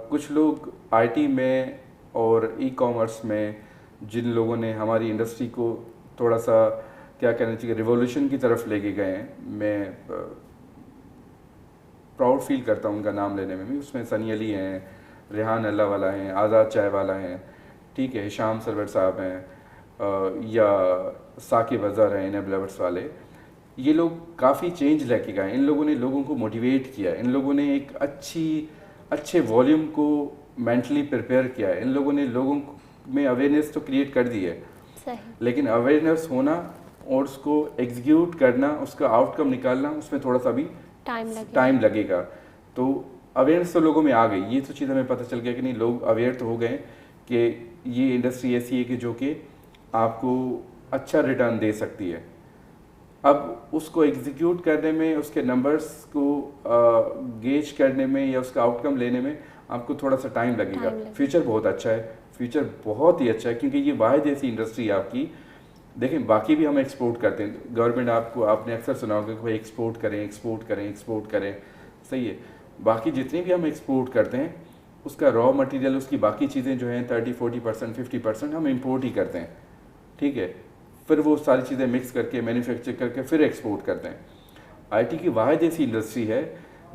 कुछ लोग आईटी में और ई कॉमर्स में, जिन लोगों ने हमारी इंडस्ट्री को थोड़ा सा क्या कहना चाहिए रिवॉल्यूशन की तरफ लेके गए हैं, मैं प्राउड फील करता हूँ उनका नाम लेने में भी। उसमें सनी अली हैं, रेहान अल्लाह वाला हैं, आज़ाद चाय वाला हैं, ठीक है, हिशाम सरवर साहब हैं, या साकिब अज़हर हैं, इनेबलर्स वाले। ये लोग काफ़ी चेंज लेके गए। इन लोगों ने लोगों को मोटिवेट किया, इन लोगों ने एक अच्छे वॉल्यूम को मेंटली प्रिपेयर किया है, इन लोगों ने लोगों में अवेयरनेस तो क्रिएट कर दी है, लेकिन अवेयरनेस होना और उसको एग्जीक्यूट करना, उसका आउटकम निकालना, उसमें थोड़ा सा भी टाइम लगेगा। तो अवेयरनेस तो लोगों में आ गई, ये तो चीज़ हमें पता चल गया कि नहीं, लोग अवेयर तो हो गए कि ये इंडस्ट्री ऐसी है कि जो कि आपको अच्छा रिटर्न दे सकती है। अब उसको एग्जीक्यूट करने में, उसके नंबर्स को गेज करने में या उसका आउटकम लेने में आपको थोड़ा सा टाइम लगेगा। फ्यूचर बहुत अच्छा है, फ्यूचर बहुत ही अच्छा है, क्योंकि ये वाहिद ऐसी इंडस्ट्री है आपकी। देखें, बाकी भी हम एक्सपोर्ट करते हैं, गवर्नमेंट आपने अक्सर सुना होगा कि भाई एक्सपोर्ट करें, एक्सपोर्ट करें, एक्सपोर्ट करें, सही है। बाकी जितने भी हम एक्सपोर्ट करते हैं, उसका रॉ मटेरियल, उसकी बाकी चीज़ें जो हैं 30-40%, 50% हम इंपोर्ट ही करते हैं, ठीक है। फिर वो सारी चीज़ें मिक्स करके, मैन्युफैक्चर करके फिर एक्सपोर्ट करते हैं। आईटी की वाहिद ऐसी इंडस्ट्री है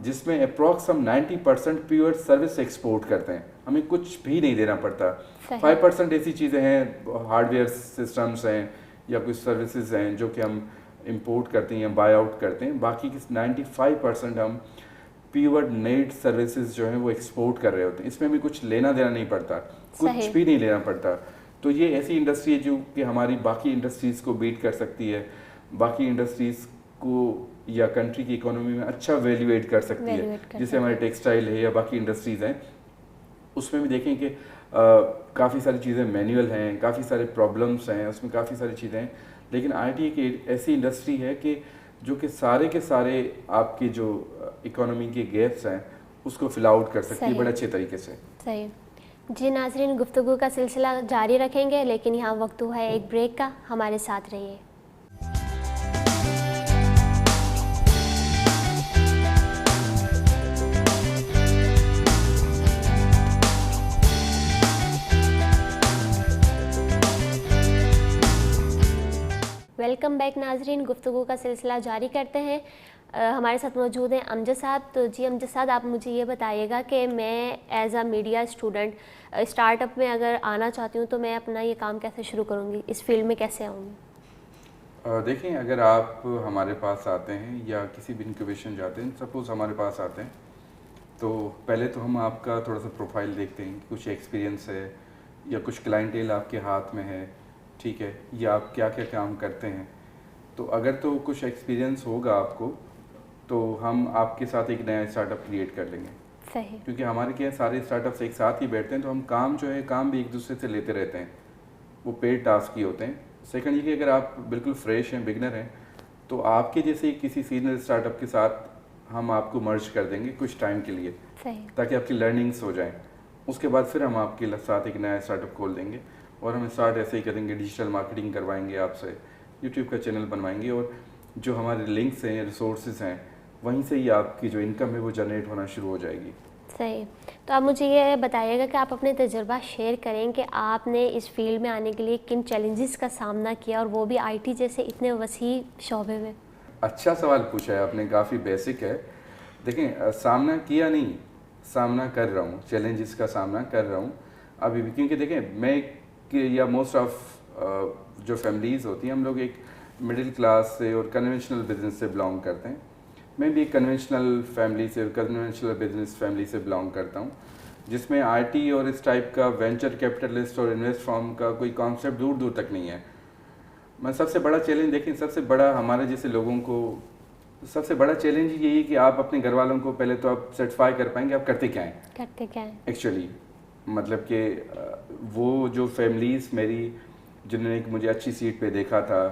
जिसमें अप्रॉक्स हम 90% प्योर सर्विस एक्सपोर्ट करते हैं, हमें कुछ भी नहीं देना पड़ता। 5% ऐसी चीज़ें हैं, हार्डवेयर सिस्टम्स हैं या कुछ सर्विसेज हैं जो कि हम इंपोर्ट करते हैं या बाय आउट करते हैं, बाकी की 95% हम प्योर नेट सर्विसेज जो हैं वो एक्सपोर्ट कर रहे होते हैं। इसमें हमें कुछ लेना देना नहीं पड़ता, कुछ भी नहीं लेना पड़ता। तो ये ऐसी इंडस्ट्री है जो कि हमारी बाकी इंडस्ट्रीज़ को बीट कर सकती है, बाकी इंडस्ट्रीज़ को या कंट्री की इकोनॉमी में अच्छा वैल्यू एड कर सकती है। जैसे हमारे टेक्सटाइल है या बाकी इंडस्ट्रीज़ हैं, उसमें भी देखें कि काफ़ी सारी चीज़ें मैनुअल हैं, काफ़ी सारे प्रॉब्लम्स हैं, उसमें काफ़ी सारी चीज़ें हैं, लेकिन आईटी एक ऐसी इंडस्ट्री है कि जो कि सारे के सारे आपके जो इकोनॉमी के गैप्स हैं उसको फिल आउट कर सकती है बड़े अच्छे तरीके से। सही जी नाज़रीन, गुफ्तगू का सिलसिला जारी रखेंगे, लेकिन यहाँ वक्त हुआ है एक ब्रेक का, हमारे साथ रहिए। वेलकम बैक नाजरीन, गुफ्तगू का सिलसिला जारी करते हैं। हमारे साथ मौजूद हैं अमजद साहब। तो जी अमजद साहब, आप मुझे ये बताइएगा कि मैं as a media student startup में अगर आना चाहती हूँ तो मैं अपना ये काम कैसे शुरू करूँगी, इस फील्ड में कैसे आऊँगी? देखें, अगर आप हमारे पास आते हैं या किसी भी इंक्यूबेशन जाते हैं, सपोज़ हमारे पास आते हैं, तो पहले तो हम आपका थोड़ा सा प्रोफाइल देखते हैं, कुछ एक्सपीरियंस है या कुछ क्लाइंटेल आपके हाथ में है, ठीक है, या आप क्या क्या काम करते हैं। तो अगर तो कुछ एक्सपीरियंस होगा आपको तो हम आपके साथ एक नया स्टार्टअप क्रिएट कर लेंगे। सही। क्योंकि हमारे क्या सारे स्टार्टअप्स एक साथ ही बैठते हैं, तो हम काम जो है काम भी एक दूसरे से लेते रहते हैं, वो पेड टास्क ही होते हैं। सेकंड ये कि अगर आप बिल्कुल फ्रेश हैं, बिगनर हैं, तो आपके जैसे किसी सीनियर स्टार्टअप के साथ हम आपको मर्ज कर देंगे कुछ टाइम के लिए, ताकि आपकी लर्निंग्स हो जाएं। उसके बाद फिर हम आपके साथ एक नया स्टार्टअप खोल देंगे और हम स्टार्ट ऐसे ही करेंगे, डिजिटल मार्केटिंग करवाएंगे आपसे, यूट्यूब का चैनल बनवाएंगे और जो हमारे लिंक्स हैं, रिसोर्सेज हैं, वहीं से ही आपकी जो इनकम है वो जनरेट होना शुरू हो जाएगी। सही। तो आप मुझे ये बताइएगा कि आप अपने तजुर्बा शेयर करें कि आपने इस फील्ड में आने के लिए किन चैलेंजेस का सामना किया, और वो भी आईटी जैसे इतने वसी शोबे में। अच्छा सवाल पूछा है आपने, काफ़ी बेसिक है। देखें, सामना किया नहीं, सामना कर रहा हूँ, चैलेंजेस का सामना कर रहा हूँ अभी भी। क्योंकि देखें, मैं या मोस्ट ऑफ जो फैमिलीज़ होती हैं, हम लोग एक मिडिल क्लास से और कन्वेंशनल बिजनेस से बिलोंग करते हैं। मैं भी एक कन्वेंशनल फैमिली से, कन्वेंशनल बिजनेस फैमिली से बिलोंग करता हूँ, जिसमें आईटी और इस टाइप का वेंचर कैपिटलिस्ट और इन्वेस्ट फर्म का कोई कॉन्सेप्ट दूर दूर तक नहीं है। मैं सबसे बड़ा चैलेंज देखें, सबसे बड़ा हमारे जैसे लोगों को सबसे बड़ा चैलेंज यही है कि आप अपने घर वालों को पहले तो आप सेटिस्फाई कर पाएंगे आप करते क्या हैं एक्चुअली। मतलब कि वो जो फैमिलीज़ मेरी जिन्होंने मुझे अच्छी सीट पे देखा था,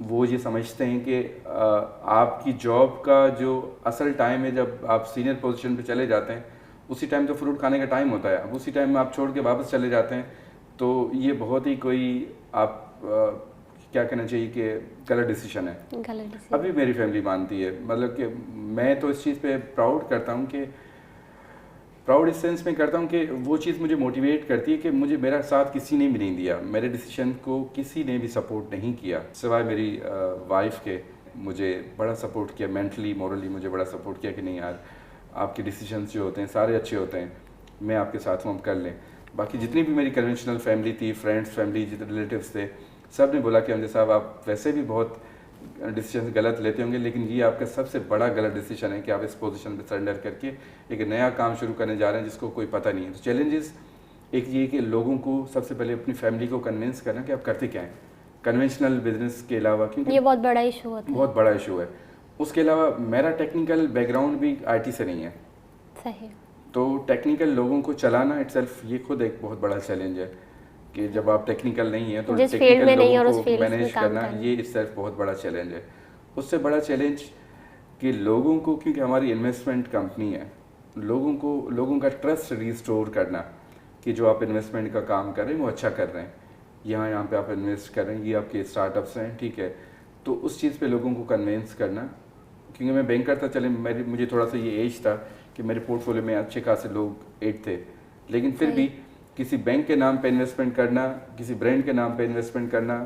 वो ये समझते हैं कि आपकी जॉब का जो असल टाइम है, जब आप सीनियर पोजीशन पे चले जाते हैं, उसी टाइम तो फ्रूट खाने का टाइम होता है। अब उसी टाइम में आप छोड़ के वापस चले जाते हैं, तो ये बहुत ही कोई आप क्या कहना चाहिए कि गलत डिसीजन है। अभी मेरी फैमिली मानती है, मतलब कि मैं तो इस चीज़ पे प्राउड करता हूँ कि प्राउड इस सेंस में करता हूँ कि वो चीज़ मुझे मोटिवेट करती है कि मुझे मेरा साथ किसी ने भी नहीं दिया, मेरे डिसीजन को किसी ने भी सपोर्ट नहीं किया सिवाय मेरी वाइफ के। मुझे बड़ा सपोर्ट किया, मेंटली मोरली मुझे बड़ा सपोर्ट किया कि नहीं यार, आपके डिसीजंस जो होते हैं सारे अच्छे होते हैं, मैं आपके साथ हूँ, हम कर लें। बाकी जितनी भी मेरी कन्वेंशनल फैमिली थी, फ्रेंड्स फैमिली, जितने रिलेटिव्स थे, सब ने बोला कि अमजद साहब आप वैसे भी बहुत डिसीजन गलत लेते होंगे, लेकिन ये आपका सबसे बड़ा गलत डिसीजन है कि आप इस पोजीशन पे सरेंडर करके एक नया काम शुरू करने जा रहे हैं जिसको कोई पता नहीं है। तो चैलेंजेस एक ये कि लोगों को सबसे पहले अपनी फैमिली को कन्विंस करना कि आप करते क्या हैं कन्वेंशनल बिजनेस के अलावा, क्योंकि ये बहुत बड़ा इशू होता है, बहुत बड़ा इशू है। उसके अलावा मेरा टेक्निकल बैकग्राउंड भी आईटी से नहीं है। सही। तो टेक्निकल लोगों को चलाना इटसेल्फ ये खुद एक बहुत बड़ा चैलेंज है कि जब आप टेक्निकल नहीं है तो टेक्निकल लोगों को मैनेज करना ये इटसेल्फ बहुत बड़ा चैलेंज है। उससे बड़ा चैलेंज कि लोगों को, क्योंकि हमारी इन्वेस्टमेंट कंपनी है, लोगों का ट्रस्ट रिस्टोर करना कि जो आप इन्वेस्टमेंट का काम कर रहे हैं वो अच्छा कर रहे हैं, यहाँ पे आप इन्वेस्ट कर रहे हैं, ये आपके स्टार्टअप्स हैं, ठीक है। तो उस चीज़ पे लोगों को कन्विंस करना, क्योंकि मैं बैंकर था, चले मुझे थोड़ा सा ये एज था कि मेरे पोर्टफोलियो में अच्छे खासे लोग एड थे, लेकिन फिर भी किसी बैंक के नाम पे इन्वेस्टमेंट करना, किसी ब्रांड के नाम पे इन्वेस्टमेंट करना,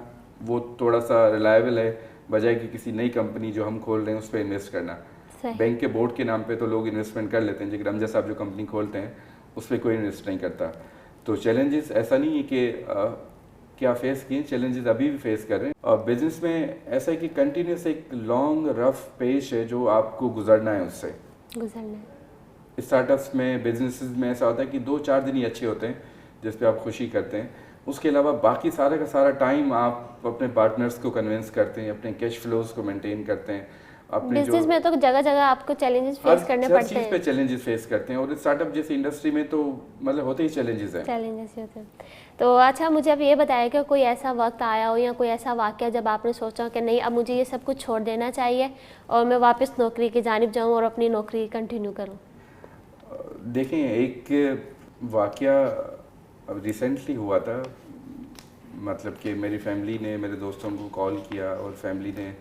वो थोड़ा सा रिलायबल है बजाय कि किसी नई कंपनी जो हम खोल रहे हैं उस पर इन्वेस्ट करना। बैंक के बोर्ड के नाम पे तो लोग इन्वेस्टमेंट कर लेते हैं, लेकिन हम जैसा आप जो कंपनी खोलते हैं उस पर कोई इन्वेस्ट नहीं करता। तो चैलेंजेस ऐसा नहीं है कि क्या फेस किए, चैलेंजेस अभी भी फेस कर रहे हैं। और बिजनेस में ऐसा है कि कंटिन्यूस एक लॉन्ग रफ पेज है जो आपको गुजरना है, उससे गुजरना है। स्टार्टअप्स में, बिजनेसेस में ऐसा होता है कि 2-4 दिन ही अच्छे होते हैं जिस पे आप खुशी करते हैं, उसके अलावा बाकी सारा का सारा टाइम आप अपने पार्टनर्स को कन्विंस करते हैं, अपने कैश फ्लोज को मेंटेन करते हैं, अपने बिजनेस में तो जगह जगह आपको चैलेंजेस फेस करने पड़ते हैं, हर चीज़ पे चैलेंजेस फेस करते हैं, और स्टार्टअप जैसी इंडस्ट्री में तो मतलब होते ही चैलेंजेस हैं। चैलेंजेस ही होते हैं। तो अच्छा, मुझे अब ये बताया कि कोई ऐसा वक्त आया हो या कोई ऐसा वाक़या जब आपने सोचा कि नहीं, अब मुझे ये सब कुछ छोड़ देना चाहिए और मैं वापस नौकरी की जानिब जाऊँ और अपनी नौकरी कंटिन्यू करूँ। देखें, एक वाक़या अब रिसेंटली हुआ था, मतलब कि मेरी फैमिली ने मेरे दोस्तों को कॉल किया और फैमिली ने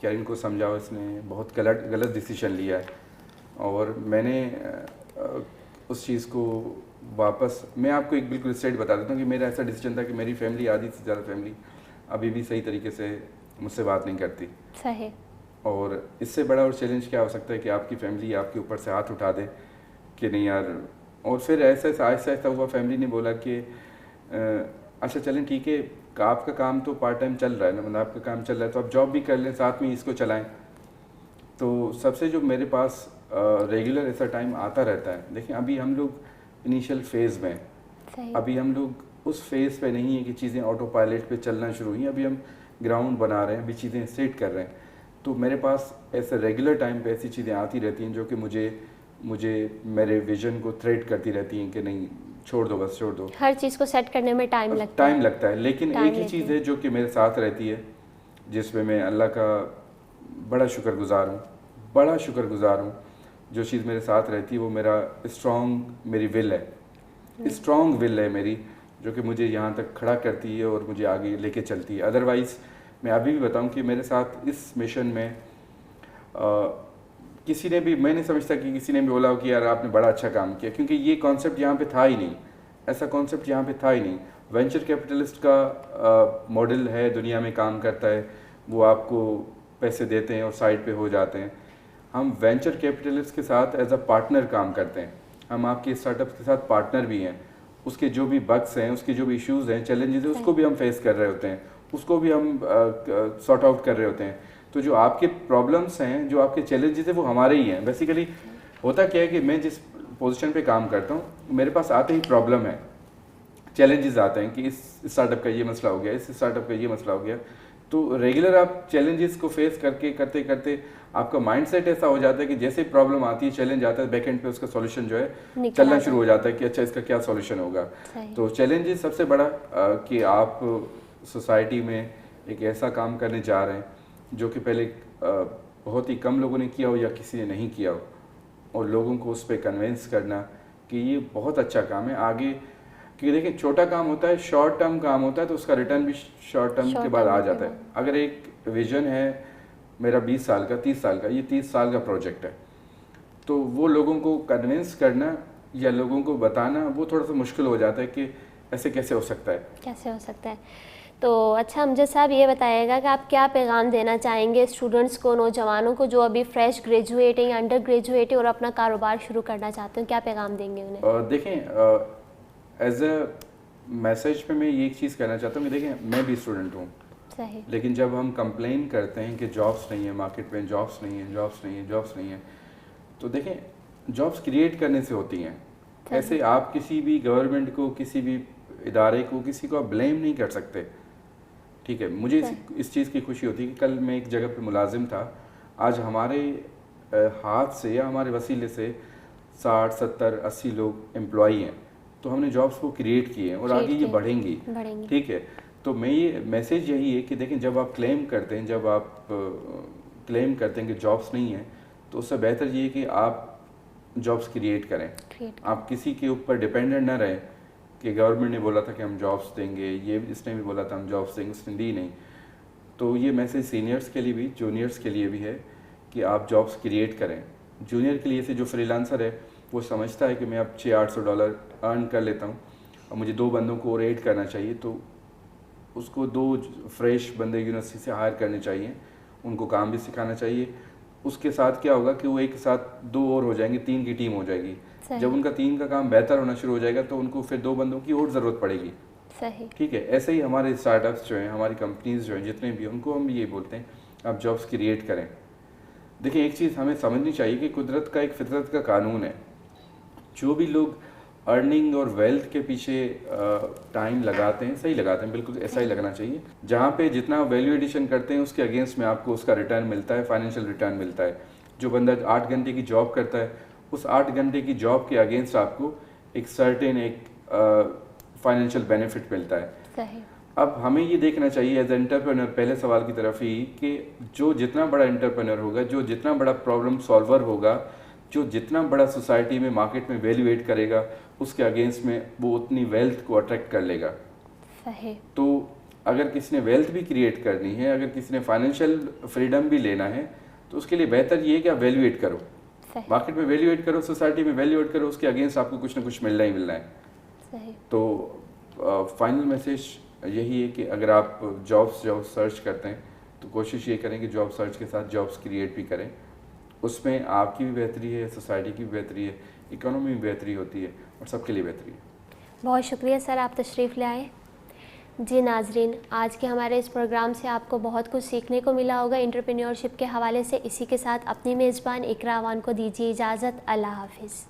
क्या इनको समझाओ, इसने बहुत गलत डिसीजन लिया है। और मैंने उस चीज़ को वापस, मैं आपको एक बिल्कुल स्ट्रेट बता देता हूँ कि मेरा ऐसा डिसीजन था कि मेरी फैमिली, आधी से ज़्यादा फैमिली अभी भी सही तरीके से मुझसे बात नहीं करती। सही। और इससे बड़ा और चैलेंज क्या हो सकता है कि आपकी फैमिली आपके ऊपर से हाथ उठा दे कि नहीं यार। और फिर ऐसा आहिस्ता आहिस्ता हुआ, फैमिली ने बोला कि अच्छा चलें ठीक है, आपका काम तो पार्ट टाइम चल रहा है ना, मतलब आपका काम चल रहा है तो आप जॉब भी कर लें, साथ में इसको चलाएं। तो सबसे जो मेरे पास रेगुलर ऐसा टाइम आता रहता है। देखिए, अभी हम लोग इनिशियल फेज़ में, अभी हम लोग उस फेज़ पे नहीं है कि चीज़ें ऑटो पायलट पे चलना शुरू हुई, अभी हम ग्राउंड बना रहे हैं, अभी चीज़ें सेट कर रहे हैं। तो मेरे पास ऐसे रेगुलर टाइम पे ऐसी चीज़ें आती रहती हैं जो कि मुझे मेरे विजन को थ्रेट करती रहती हैं कि नहीं, छोड़ दो, बस छोड़ दो। हर चीज़ को सेट करने में टाइम लगता है, लेकिन एक ही चीज़ है जो कि मेरे साथ रहती है, जिसमें मैं अल्लाह का बड़ा शुक्रगुजार हूँ। जो चीज़ मेरे साथ रहती है वो मेरी विल है, स्ट्रॉन्ग विल है मेरी, जो कि मुझे यहाँ तक खड़ा करती है और मुझे आगे लेके चलती है। अदरवाइज़ मैं अभी भी बताऊँ कि मेरे साथ इस मिशन में किसी ने भी, मैं नहीं समझता कि किसी ने भी बोला हो कि यार आपने बड़ा अच्छा काम किया, क्योंकि ये कॉन्सेप्ट यहाँ पे था ही नहीं, ऐसा कॉन्सेप्ट यहाँ पे था ही नहीं। वेंचर कैपिटलिस्ट का मॉडल है, दुनिया में काम करता है, वो आपको पैसे देते हैं और साइड पे हो जाते हैं। हम वेंचर कैपिटलिस्ट के साथ एज अ पार्टनर काम करते हैं, हम आपके स्टार्टअप के साथ पार्टनर भी हैं। उसके जो भी बग्स हैं, उसके जो भी इश्यूज़ हैं, चैलेंजेस हैं, उसको भी हम फेस कर रहे होते हैं, उसको भी हम सॉर्ट आउट कर रहे होते हैं। तो जो आपके प्रॉब्लम्स हैं, जो आपके चैलेंजेस हैं, वो हमारे ही हैं। बेसिकली होता क्या है कि मैं जिस पोजीशन पे काम करता हूँ, मेरे पास आते ही प्रॉब्लम है, चैलेंजेस आते हैं कि इस स्टार्टअप का ये मसला हो गया, इस स्टार्टअप का ये मसला हो गया। तो रेगुलर आप चैलेंजेस को फेस करते करते आपका माइंडसेट ऐसा हो जाता है कि जैसे प्रॉब्लम आती है, चैलेंज आता है, बैक एंड पे उसका सॉल्यूशन जो है चलना शुरू हो जाता है कि अच्छा इसका क्या सॉल्यूशन होगा। तो चैलेंजेस सबसे बड़ा कि आप सोसाइटी में एक ऐसा काम करने जा रहे हैं जो कि पहले बहुत ही कम लोगों ने किया हो या किसी ने नहीं किया हो, और लोगों को उस पर कन्विंस करना कि ये बहुत अच्छा काम है आगे। क्योंकि देखिए, छोटा काम होता है, शॉर्ट टर्म काम होता है, तो उसका रिटर्न भी शॉर्ट टर्म के बाद आ जाता है। अगर एक विजन है मेरा 20 साल का, 30 साल का, ये 30 साल का प्रोजेक्ट है, तो वो लोगों को कन्विंस करना या लोगों को बताना वो थोड़ा सा मुश्किल हो जाता है कि ऐसे कैसे हो सकता है। तो अच्छा अमजद साहब, ये बताइएगा कि आप क्या पैगाम देना चाहेंगे स्टूडेंट्स को, नौजवानों को जो अभी फ्रेश ग्रेजुएट हैं या अंडर ग्रेजुएट है और अपना कारोबार शुरू करना चाहते हैं, क्या पैगाम देंगे उन्हें? देखें, एज अ मैसेज पे मैं ये एक चीज़ कहना चाहता हूँ कि देखें, मैं भी स्टूडेंट हूँ, लेकिन जब हम कंप्लेन करते हैं कि जॉब्स नहीं है मार्केट में, जॉब्स नहीं है, तो देखें, जॉब्स क्रिएट करने से होती हैं। ऐसे आप किसी भी गवर्नमेंट को, किसी भी इदारे को, किसी को आप ब्लेम नहीं कर सकते, ठीक है। मुझे इस चीज़ की खुशी होती है कि कल मैं एक जगह पे मुलाजिम था, आज हमारे हाथ से या हमारे वसीले से 60, 70, 80 लोग एम्प्लॉई हैं, तो हमने जॉब्स को क्रिएट किए हैं और आगे ये बढ़ेंगी, ठीक है। तो मैं ये मैसेज यही है कि देखें, जब आप क्लेम करते हैं कि जॉब्स नहीं है, तो उससे बेहतर ये है कि आप जॉब्स क्रिएट करें। आप किसी के ऊपर डिपेंडेंट ना रहें कि गवर्नमेंट ने बोला था कि हम जॉब्स देंगे, ये इसने भी बोला था हम जॉब्स देंगे, उसने दी नहीं। तो ये मैसेज सीनियर्स के लिए भी, जूनियर्स के लिए भी है कि आप जॉब्स क्रिएट करें। जूनियर के लिए से जो फ्रीलांसर है वो समझता है कि मैं अब $600-800 अर्न कर लेता हूँ और मुझे 2 बंदों को और ऐड करना चाहिए, तो उसको 2 फ्रेश बंदे यूनिवर्सिटी से हायर करने चाहिए, उनको काम भी सिखाना चाहिए उसके साथ क्या होगा कि वो एक साथ 2 और हो जाएंगे, 3 की टीम हो जाएगी। सही। जब उनका 3 का काम बेहतर होना शुरू हो जाएगा तो उनको फिर 2 बंदों की और ज़रूरत पड़ेगी। सही। ठीक है, ऐसे ही हमारे स्टार्टअप्स जो हैं, हमारी कंपनीज जो हैं, जितने भी, उनको हम ये बोलते हैं आप जॉब्स क्रिएट करें। देखिए, एक चीज़ हमें समझनी चाहिए कि कुदरत का एक फितरत का कानून है, जो भी लोग अर्निंग और वेल्थ के पीछे टाइम लगाते हैं, सही लगाते हैं, बिल्कुल ऐसा ही लगना चाहिए। जहाँ पे जितना वैल्यू एडिशन करते हैं उसके अगेंस्ट में आपको उसका रिटर्न मिलता है, फाइनेंशियल रिटर्न मिलता है। जो बंदा 8 घंटे की जॉब करता है, उस 8 घंटे की जॉब के अगेंस्ट आपको एक सर्टेन एक फाइनेंशियल बेनिफिट मिलता है। सही। अब हमें ये देखना चाहिए एज एंटरप्रेन्योर, पहले सवाल की तरफ ही, कि जो जितना बड़ा एंटरप्रेन्योर होगा, जो जितना बड़ा प्रॉब्लम सॉल्वर होगा, जो जितना बड़ा सोसाइटी में मार्केट में वैल्यू एड करेगा, उसके अगेंस्ट में वो उतनी वेल्थ को अट्रैक्ट कर लेगा। सही। तो अगर किसी ने वेल्थ भी क्रिएट करनी है, अगर किसी ने फाइनेंशियल फ्रीडम भी लेना है, तो उसके लिए बेहतर ये है कि आप वैल्यू एड करो, मार्केट में वैल्यू एड करो, सोसाइटी में वैल्यू एड करो, उसके अगेंस्ट आपको कुछ ना कुछ मिलना ही मिलना है। सही। तो फाइनल मैसेज यही है कि अगर आप जॉब्स सर्च करते हैं तो कोशिश ये करें कि जॉब सर्च के साथ जॉब्स क्रिएट भी करें। उसमें आपकी भी बेहतरी है, सोसाइटी की भी बेहतरी है, इकोनॉमी भी बेहतरी होती है और सबके लिए बेहतरी है। बहुत शुक्रिया सर, आप तशरीफ़ ले आए। जी नाजरीन, आज के हमारे इस प्रोग्राम से आपको बहुत कुछ सीखने को मिला होगा एंटरप्रेन्योरशिप के हवाले से। इसी के साथ अपनी मेज़बान इकरा अवान को दीजिए इजाज़त। अल्लाह हाफिज़।